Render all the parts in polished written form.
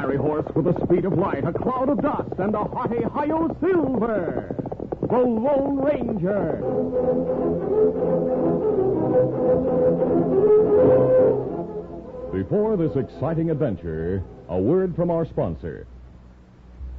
fiery horse with the speed of light, a cloud of dust, and a hearty hi-yo silver. The Lone Ranger. Before this exciting adventure, a word from our sponsor.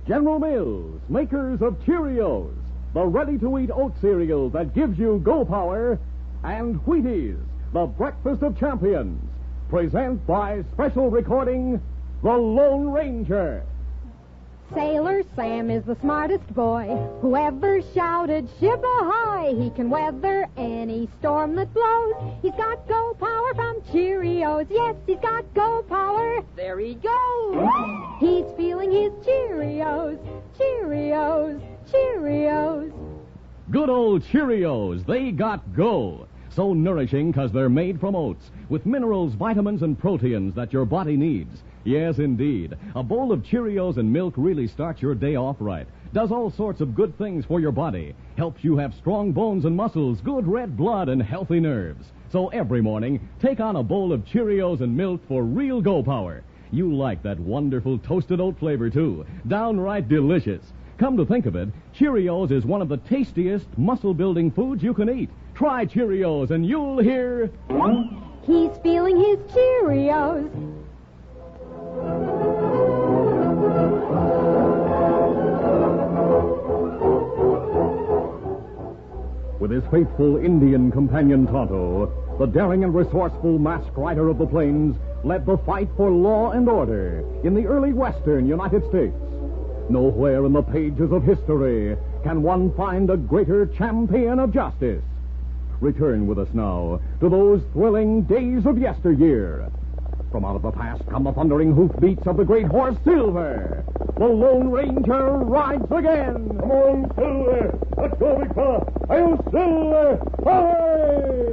General Mills, makers of Cheerios, the ready-to-eat oat cereal that gives you go power, and Wheaties, the breakfast of champions, present by special recording, The Lone Ranger. Sailor Sam is the smartest boy who ever shouted, ship ahoy! He can weather any storm that blows. He's got go power from Cheerios. Yes, he's got go power. There he goes. He's feeling his Cheerios. Cheerios. Cheerios. Good old Cheerios, they got go. So nourishing because they're made from oats, with minerals, vitamins, and proteins that your body needs. Yes, indeed. A bowl of Cheerios and milk really starts your day off right. Does all sorts of good things for your body. Helps you have strong bones and muscles, good red blood, and healthy nerves. So every morning, take on a bowl of Cheerios and milk for real go power. You like that wonderful toasted oat flavor, too. Downright delicious. Come to think of it, Cheerios is one of the tastiest muscle-building foods you can eat. Try Cheerios and you'll hear... He's feeling his Cheerios. With his faithful Indian companion Tonto, the daring and resourceful masked rider of the plains led the fight for law and order in the early western United States. Nowhere in the pages of history can one find a greater champion of justice. Return with us now to those thrilling days of yesteryear. From out of the past come the thundering hoofbeats of the great horse Silver. The Lone Ranger rides again. Come on, Silver. Let's go, big fella. I'll Silver. Hooray!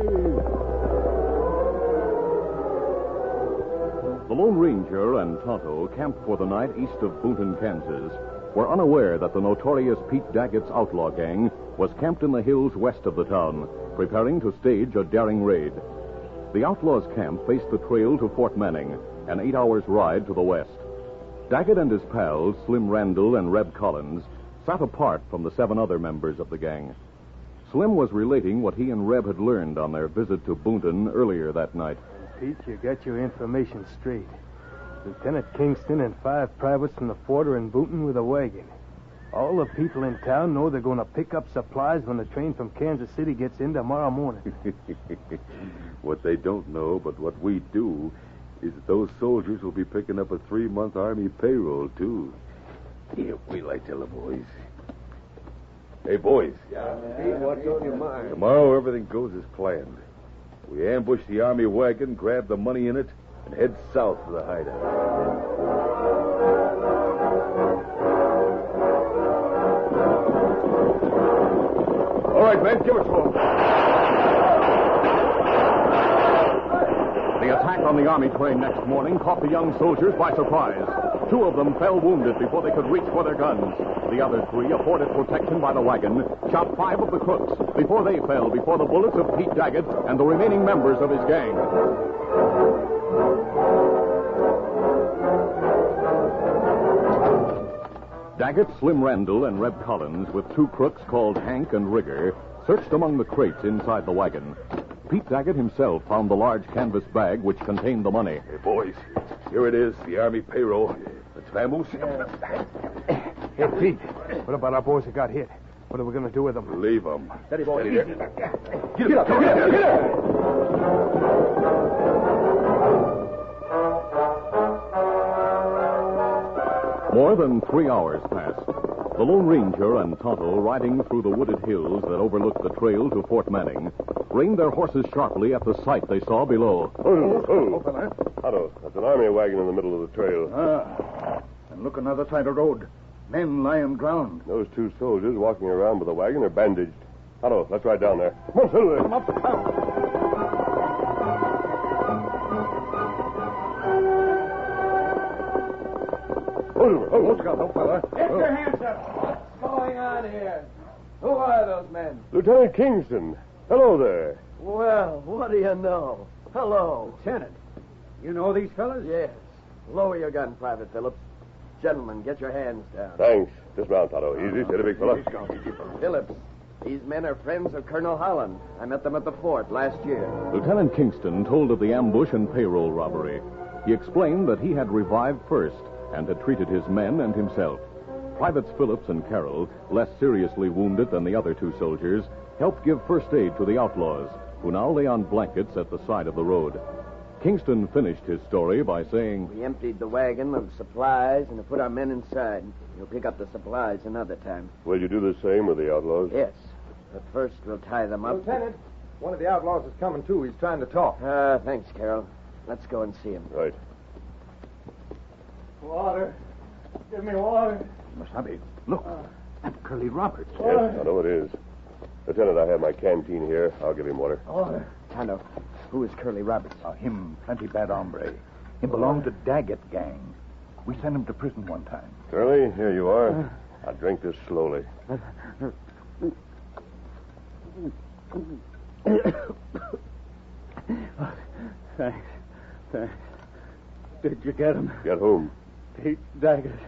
The Lone Ranger and Tonto, camped for the night east of Boonton, Kansas, were unaware that the notorious Pete Daggett's outlaw gang was camped in the hills west of the town, preparing to stage a daring raid. The outlaws' camp faced the trail to Fort Manning, an 8 hours' ride to the west. Daggett and his pals, Slim Randall and Reb Collins, sat apart from the 7 other members of the gang. Slim was relating what he and Reb had learned on their visit to Boonton earlier that night. Pete, you got your information straight. Lieutenant Kingston and 5 privates from the fort are in Boonton with a wagon. All the people in town know they're going to pick up supplies when the train from Kansas City gets in tomorrow morning. What they don't know, but what we do, is that those soldiers will be picking up a 3-month Army payroll, too. Here, wait till I tell the boys. Hey, boys. Yeah, Pete, what's on your mind? Tomorrow, everything goes as planned. We ambush the Army wagon, grab the money in it, and head south for the hideout. All right, men, give it to them. The attack on the Army train next morning caught the young soldiers by surprise. 2 of them fell wounded before they could reach for their guns. The other 3, afforded protection by the wagon, shot 5 of the crooks before they fell before the bullets of Pete Daggett and the remaining members of his gang. Daggett, Slim Randall, and Reb Collins, with 2 crooks called Hank and Rigger, searched among the crates inside the wagon. Pete Daggett himself found the large canvas bag which contained the money. Hey, boys, here it is, the Army payroll. Let's vamoose. Hey, Pete, what about our boys that got hit? What are we going to do with them? Leave them. Steady, boy. Get up. More than 3 hours passed. The Lone Ranger and Tonto, riding through the wooded hills that overlooked the trail to Fort Manning, reined their horses sharply at the sight they saw below. Tonto, that's an Army wagon in the middle of the trail. And look another side of the road. Men lying drowned. Those 2 soldiers walking around with the wagon are bandaged. Tonto, let's ride down there. Come on, Silver. Come up the town. Look fella. Get your hands up. What's going on here? Who are those men? Lieutenant Kingston. Hello there. Well, what do you know? Hello. Lieutenant, you know these fellas? Yes. Lower your gun, Private Phillips. Gentlemen, get your hands down. Thanks. Dismount, Tonto. Easy, steady, big fella. Phillips, these men are friends of Colonel Holland. I met them at the fort last year. Lieutenant Kingston told of the ambush and payroll robbery. He explained that he had revived first and had treated his men and himself. Privates Phillips and Carroll, less seriously wounded than the other two soldiers, helped give first aid to the outlaws, who now lay on blankets at the side of the road. Kingston finished his story by saying, We emptied the wagon of supplies and put our men inside. You'll pick up the supplies another time. Will you do the same with the outlaws? Yes, but first we'll tie them up. Lieutenant, one of the outlaws is coming, too. He's trying to talk. Thanks, Carroll. Let's go and see him. Right. Water. Give me water. Masabi, look. That's Curly Roberts. Yes, I know it is. Lieutenant, I have my canteen here. I'll give him water. Water. Tonto, who is Curly Roberts? Him plenty bad hombre. He belonged to Daggett gang. We sent him to prison one time. Curly, here you are. I'll drink this slowly. Thanks. Did you get him? Get whom? Pete Daggett.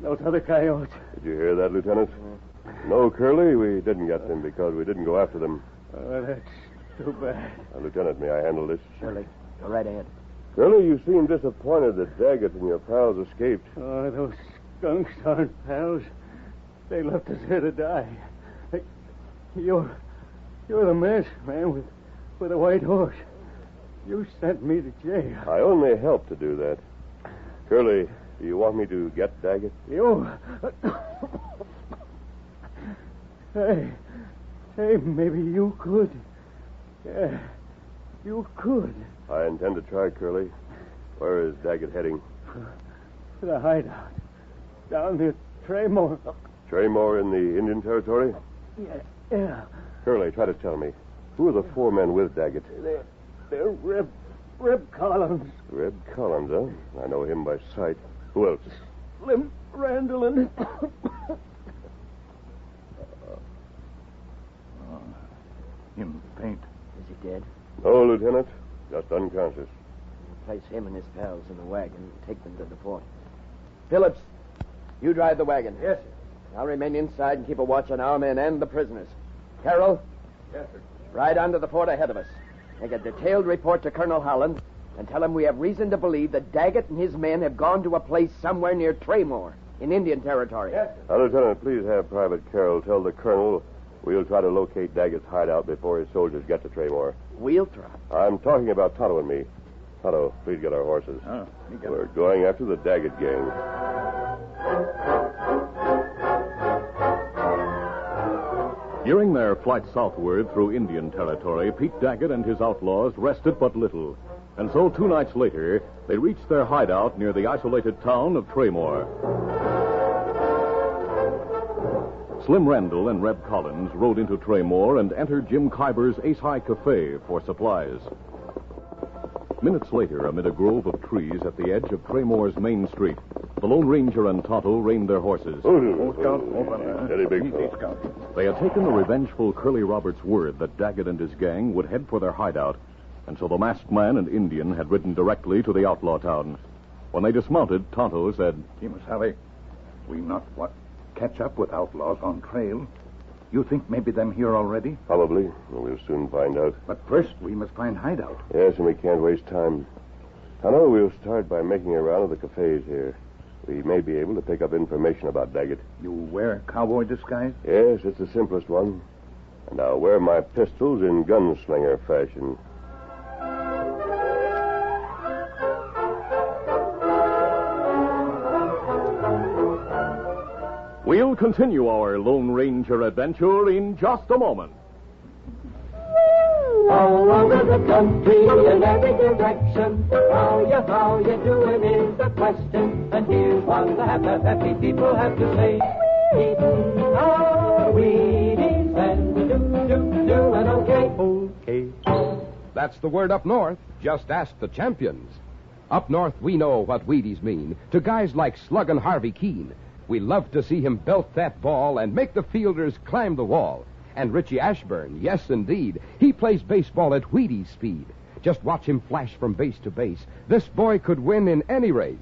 Those other coyotes. Did you hear that, Lieutenant? No, Curly, we didn't get them because we didn't go after them. Oh, that's too bad. Lieutenant, may I handle this? Surely. Go right ahead. Curly, you seem disappointed that Daggett and your pals escaped. Oh, those skunks aren't pals. They left us here to die. You're the masked man with a white horse. You sent me to jail. I only helped to do that. Curly, do you want me to get Daggett? You... Hey, maybe you could. Yeah, you could. I intend to try, Curly. Where is Daggett heading? To the hideout. Down near Traymore. Traymore in the Indian Territory? Yeah. Curly, try to tell me. Who are the four men with Daggett? They're Reb Collins. Red Collins, huh? I know him by sight. Who else? Slim Randall and... Him faint. Is he dead? No, Lieutenant. Just unconscious. Place him and his pals in the wagon and take them to the fort. Phillips, you drive the wagon. Yes, sir. I'll remain inside and keep a watch on our men and the prisoners. Carroll, Yes, sir. ride on to the fort ahead of us. Make a detailed report to Colonel Holland and tell him we have reason to believe that Daggett and his men have gone to a place somewhere near Traymore in Indian Territory. Yes, sir. Lieutenant, please have Private Carroll tell the Colonel we'll try to locate Daggett's hideout before his soldiers get to Traymore. We'll try. I'm talking about Tonto and me. Tonto, please get our horses. We're going after the Daggett gang. During their flight southward through Indian Territory, Pete Daggett and his outlaws rested but little. And so 2 nights later, they reached their hideout near the isolated town of Traymore. Slim Randall and Reb Collins rode into Traymore and entered Jim Kyber's Ace High Cafe for supplies. Minutes later, amid a grove of trees at the edge of Traymore's main street, the Lone Ranger and Tonto reined their horses. Steady, big fella. They had taken the revengeful Curly Roberts' word that Daggett and his gang would head for their hideout, and so the masked man and Indian had ridden directly to the outlaw town. When they dismounted, Tonto said, Kimasabi, we not catch up with outlaws on trail. You think maybe them here already? Probably. We'll soon find out. But first, we must find hideout. Yes, and we can't waste time. Tonto, we'll start by making a round of the cafes here. We may be able to pick up information about Daggett. You wear cowboy disguise? Yes, it's the simplest one. And I'll wear my pistols in gunslinger fashion. We'll continue our Lone Ranger adventure in just a moment. All over the country, in every direction, how you doing is the question. And here's what the happy people have to say. Eating our Wheaties and we doing okay. Okay. That's the word up north. Just ask the champions. Up north, we know what Wheaties mean to guys like Sluggin' Harvey Keene. We love to see him belt that ball and make the fielders climb the wall. And Richie Ashburn, yes, indeed, he plays baseball at Wheaties speed. Just watch him flash from base to base. This boy could win in any race.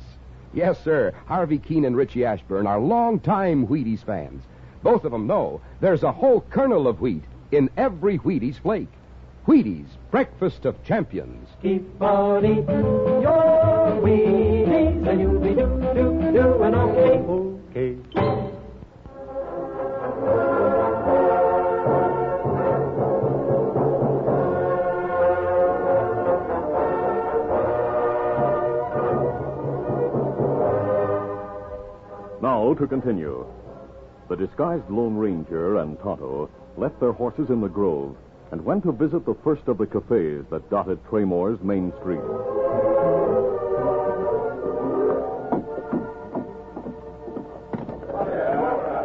Yes, sir. Harvey Keene and Richie Ashburn are longtime Wheaties fans. Both of them know there's a whole kernel of wheat in every Wheaties flake. Wheaties, breakfast of champions. Keep on eating your Wheaties, and you'll be doing okay. Now to continue. The disguised Lone Ranger and Tonto left their horses in the grove and went to visit the first of the cafes that dotted Traymore's main street.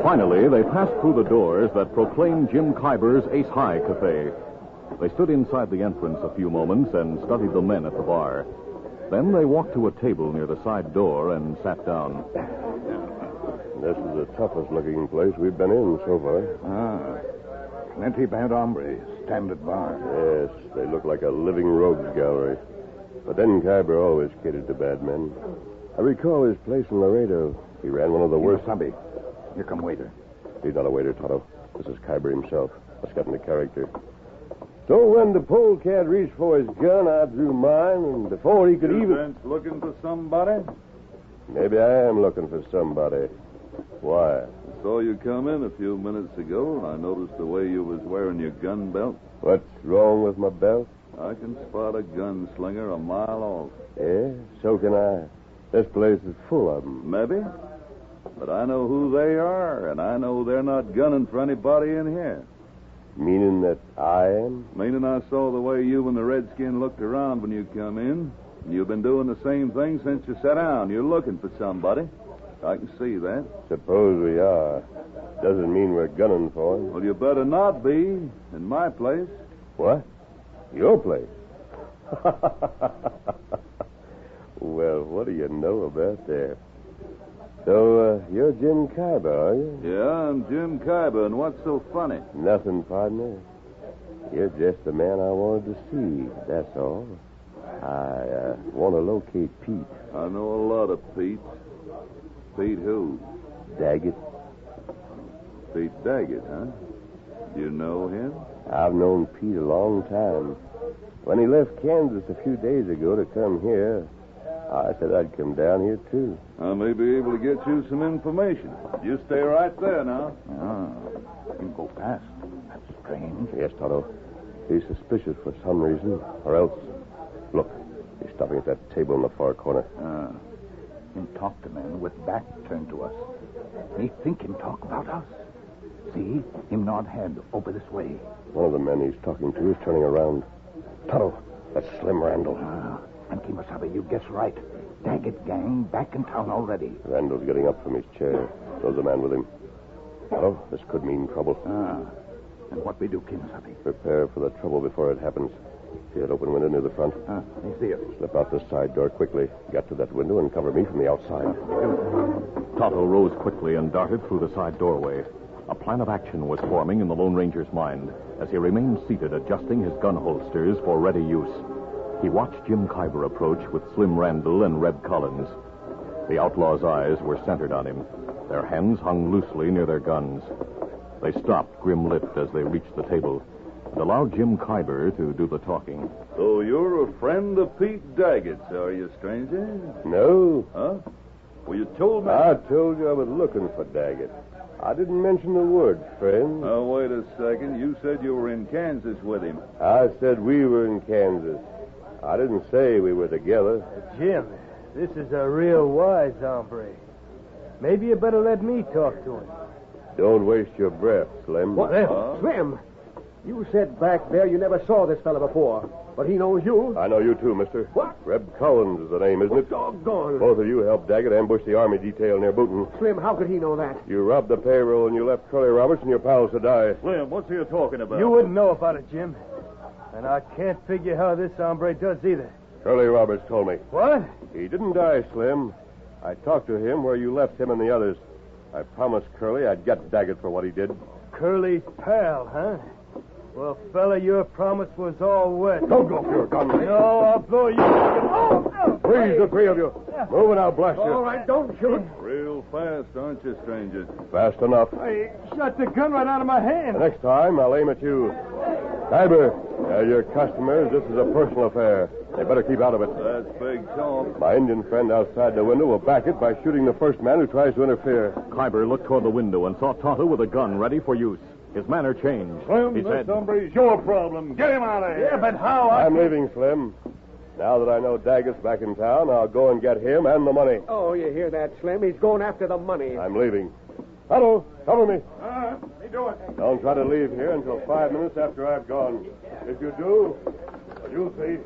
Finally, they passed through the doors that proclaimed Jim Kyber's Ace High Cafe. They stood inside the entrance a few moments and studied the men at the bar. Then they walked to a table near the side door and sat down. This is the toughest-looking place we've been in so far. Plenty bad hombres stand at bar. Yes, they look like a living rogues gallery. But then Kyber always catered to bad men. I recall his place in Laredo. He ran one of the worst. Sabi. Here come waiter. He's not a waiter, Tonto. This is Kyber himself. Let's get into character. So when the polecat reached for his gun, I drew mine, and before he could even... looking for somebody? Maybe I am looking for somebody. Why? I saw you come in a few minutes ago, and I noticed the way you was wearing your gun belt. What's wrong with my belt? I can spot a gunslinger a mile off. Yeah, so can I. This place is full of them. Maybe. But I know who they are, and I know they're not gunning for anybody in here. Meaning that I am? Meaning I saw the way you and the redskin looked around when you come in. And you've been doing the same thing since you sat down. You're looking for somebody. I can see that. Suppose we are. Doesn't mean we're gunning for him. Well, you better not be in my place. What? Your place? Well, what do you know about that? So, you're Jim Kyber, are you? Yeah, I'm Jim Kyber, and what's so funny? Nothing, partner. You're just the man I wanted to see, that's all. I want to locate Pete. I know a lot of Pete's. Pete who? Daggett. Pete Daggett, huh? You know him? I've known Pete a long time. When he left Kansas a few days ago to come here, I said I'd come down here, too. I may be able to get you some information. You stay right there now. You go past. That's strange. Yes, Tonto. He's suspicious for some reason, or else... Look, he's stopping at that table in the far corner. Him talk to men with back turned to us. Me think him talk about us. See? Him nod head over this way. One of the men he's talking to is turning around. Tonto, that's Slim Randall. And Kimasabi, you guess right. Daggett gang back in town already. Randall's getting up from his chair. So's the man with him. Tonto, this could mean trouble. And what we do, Kimasabi? Prepare for the trouble before it happens. See that open window near the front? I see it. Slip out the side door quickly. Get to that window and cover me from the outside. Tonto rose quickly and darted through the side doorway. A plan of action was forming in the Lone Ranger's mind as he remained seated adjusting his gun holsters for ready use. He watched Jim Kyber approach with Slim Randall and Red Collins. The outlaw's eyes were centered on him. Their hands hung loosely near their guns. They stopped, grim-lipped, as they reached the table and allowed Jim Kyber to do the talking. So you're a friend of Pete Daggett's, are you, stranger? No. Huh? Well, you told me... I told you I was looking for Daggett. I didn't mention the word friend. Now, wait a second. You said you were in Kansas with him. I said we were in Kansas. I didn't say we were together. Jim, this is a real wise hombre. Maybe you better let me talk to him. Don't waste your breath, Slim. What? Slim, you said back there you never saw this fella before, but he knows you. I know you too, mister. What? Reb Collins is the name, isn't it? Doggone. Both of you helped Daggett ambush the army detail near Boonton. Slim, how could he know that? You robbed the payroll and you left Curly Roberts and your pals to die. Slim, what's he talking about? You wouldn't know about it, Jim. And I can't figure how this hombre does either. Curly Roberts told me. What? He didn't die, Slim. I talked to him where you left him and the others. I promised Curly I'd get Daggett for what he did. Curly's pal, huh? Well, fella, your promise was all wet. Don't drop your gun. No, I'll blow you. Oh! Please, the three of you. Move and I'll blast you. All right, don't shoot. Real fast, aren't you, strangers? Fast enough. I shot the gun right out of my hand. The next time, I'll aim at you. Kyber, they're your customers. This is a personal affair. They better keep out of it. That's big talk. My Indian friend outside the window will back it by shooting the first man who tries to interfere. Kyber looked toward the window and saw Tonto with a gun ready for use. His manner changed. Slim, He this said, hombre's your problem. Get him out of here. Yeah, but how? I'm leaving, Slim. Now that I know Daggett's back in town, I'll go and get him and the money. Oh, you hear that, Slim? He's going after the money. I'm leaving. Hello, cover me. Me do it. Don't try to leave here until 5 minutes after I've gone. If you do, well, you'll see.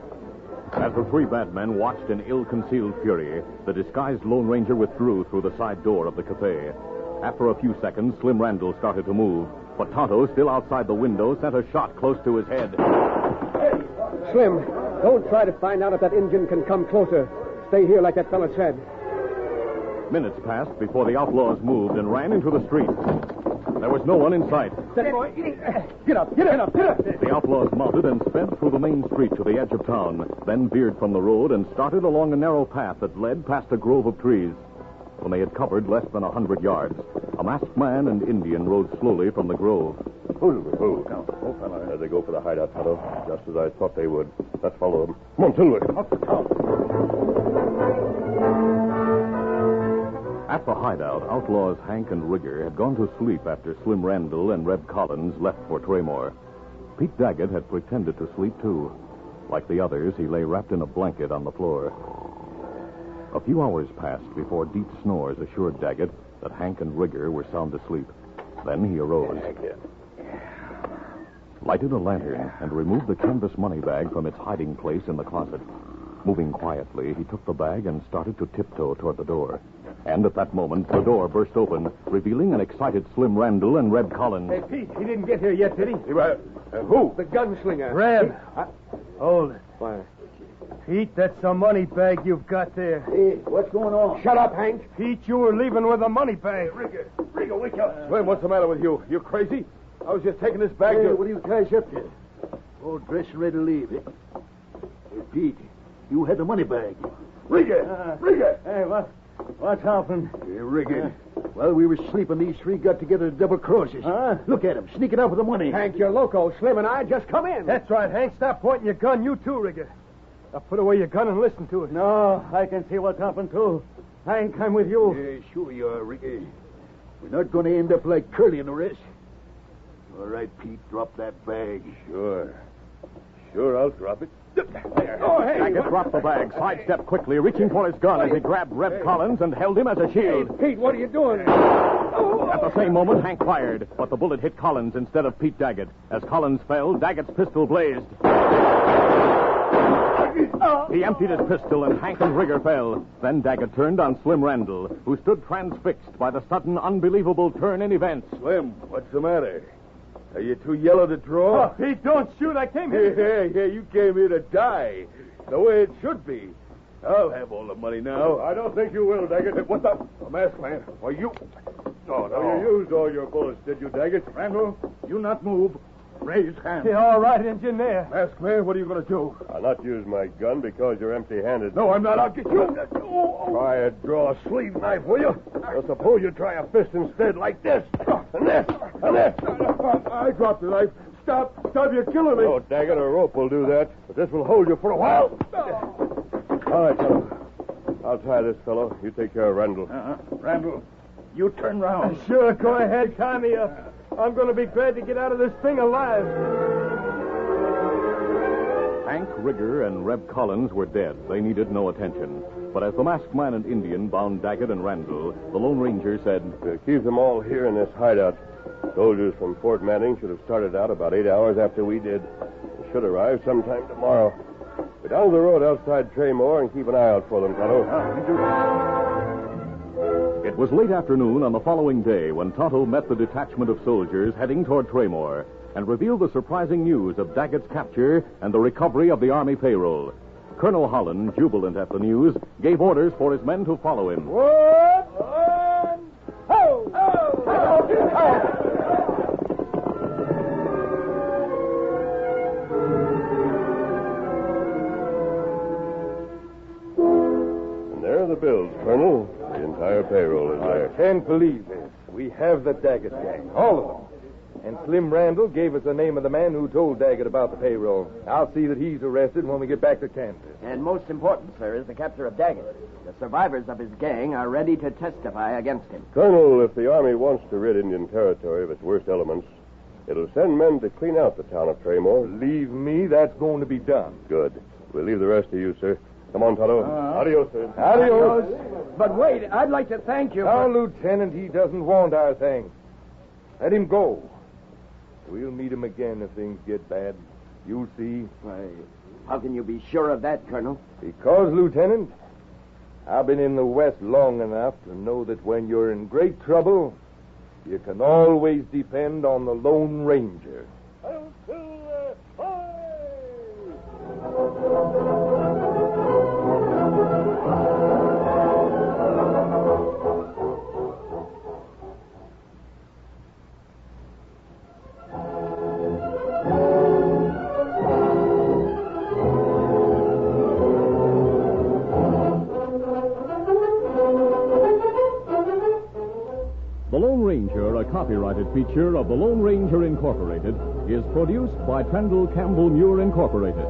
As the three bad men watched in ill-concealed fury, the disguised Lone Ranger withdrew through the side door of the cafe. After a few seconds, Slim Randall started to move, but Tonto, still outside the window, sent a shot close to his head. Slim, don't try to find out if that Indian can come closer. Stay here like that fella said. Minutes passed before the outlaws moved and ran into the street. There was no one in sight. Boy, get up, get up, get up. The outlaws mounted and sped through the main street to the edge of town, then veered from the road and started along a narrow path that led past a grove of trees. When they had covered less than 100 yards, a masked man and Indian rode slowly from the grove. Move. There they go for the hideout, Tonto. Just as I thought they would. Let's follow them. Come on, Silver. At the hideout, outlaws Hank and Rigger had gone to sleep after Slim Randall and Reb Collins left for Traymore. Pete Daggett had pretended to sleep, too. Like the others, he lay wrapped in a blanket on the floor. A few hours passed before deep snores assured Daggett that Hank and Rigger were sound asleep. Then he arose, lighted a lantern, and removed the canvas money bag from its hiding place in the closet. Moving quietly, he took the bag and started to tiptoe toward the door. And at that moment, the door burst open, revealing an excited Slim Randall and Reb Collins. Hey, Pete, he didn't get here yet, did he? Who? The gunslinger. Reb. Hold it. Why? Pete, that's the money bag you've got there. Hey, what's going on? Shut up, Hank. Pete, you were leaving with a money bag. Rigger, wake up. Slim, what's the matter with you? You crazy? I was just taking this bag Hey, what are you guys up to? All dressed and ready to leave, eh? Hey, Pete, you had the money bag. Rigger! Hey, what's happened? Hey, Rigger. While we were sleeping, these three got together to double cross us. Huh? Look at them, sneaking out with the money. Hank, you're loco. Slim and I just come in. That's right, Hank. Stop pointing your gun. You too, Rigger. Now put away your gun and listen to it. No, I can see what's happened, too. Hank, I'm with you. Yeah, sure you are, Rigger. We're not going to end up like Curly and the rest. All right, Pete, drop that bag. Sure, I'll drop it. Oh, hey. Daggett dropped the bag, sidestepped quickly, reaching for his gun as he grabbed Reb Collins and held him as a shield. Pete, what are you doing? At the same moment, Hank fired, but the bullet hit Collins instead of Pete Daggett. As Collins fell, Daggett's pistol blazed. He emptied his pistol, and Hank and Rigger fell. Then Daggett turned on Slim Randall, who stood transfixed by the sudden, unbelievable turn in events. Slim, what's the matter? Are you too yellow to draw? Oh, Pete, don't shoot. I came here. Yeah, you came here to die. The way it should be. I'll have all the money now. I don't think you will, Daggett. What the? A masked man. Why, you... Oh, no. You used all your bullets, did you, Daggett? Randall, you not move. Raise hand. Yeah, all right, engineer. Masked man, what are you going to do? I'll not use my gun because you're empty-handed. No, I'm not. I'll get you. Try to draw a sleeve knife, will you? Well, suppose you try a fist instead, like this. And this. And this. I dropped the knife. Stop, you're killing me. Oh, Daggett, a rope will do that. But this will hold you for a while. All right, fellow. I'll tie this fellow. You take care of Randall. Randall, you turn round. Sure, go ahead. Tie me up. I'm going to be glad to get out of this thing alive. Hank, Rigger, and Reb Collins were dead. They needed no attention. But as the masked man and Indian bound Daggett and Randall, the Lone Ranger said, Keep them all here in this hideout. Soldiers from Fort Manning should have started out about 8 hours after we did. They should arrive sometime tomorrow. Go down the road outside Traymore and keep an eye out for them, Tonto. It was late afternoon on the following day when Tonto met the detachment of soldiers heading toward Traymore and revealed the surprising news of Daggett's capture and the recovery of the Army payroll. Colonel Holland, jubilant at the news, gave orders for his men to follow him. gold. The entire payroll is I there. can't believe this. We have the Daggett gang, all of them. And Slim Randall gave us the name of the man who told Daggett about the payroll. I'll see that he's arrested when we get back to Kansas. And most important, sir, is the capture of Daggett. The survivors of his gang are ready to testify against him. Colonel, if the Army wants to rid Indian Territory of its worst elements, it'll send men to clean out the town of Traymore. Believe me, that's going to be done. Good. We'll leave the rest to you, sir. Come on, Tonto. Adios, sir. Adios. But wait, I'd like to thank you. Now, Lieutenant, he doesn't want our thing. Let him go. We'll meet him again if things get bad. You'll see. Why, how can you be sure of that, Colonel? Because, Lieutenant, I've been in the West long enough to know that when you're in great trouble, you can always depend on the Lone Ranger. The Lone Ranger, a copyrighted feature of the Lone Ranger Incorporated, is produced by Trendle Campbell Muir Incorporated.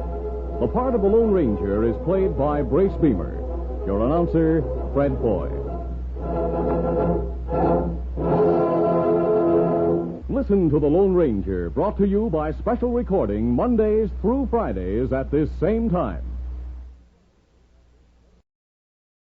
The part of the Lone Ranger is played by Brace Beamer. Your announcer, Fred Boyd. Listen to The Lone Ranger, brought to you by special recording Mondays through Fridays at this same time.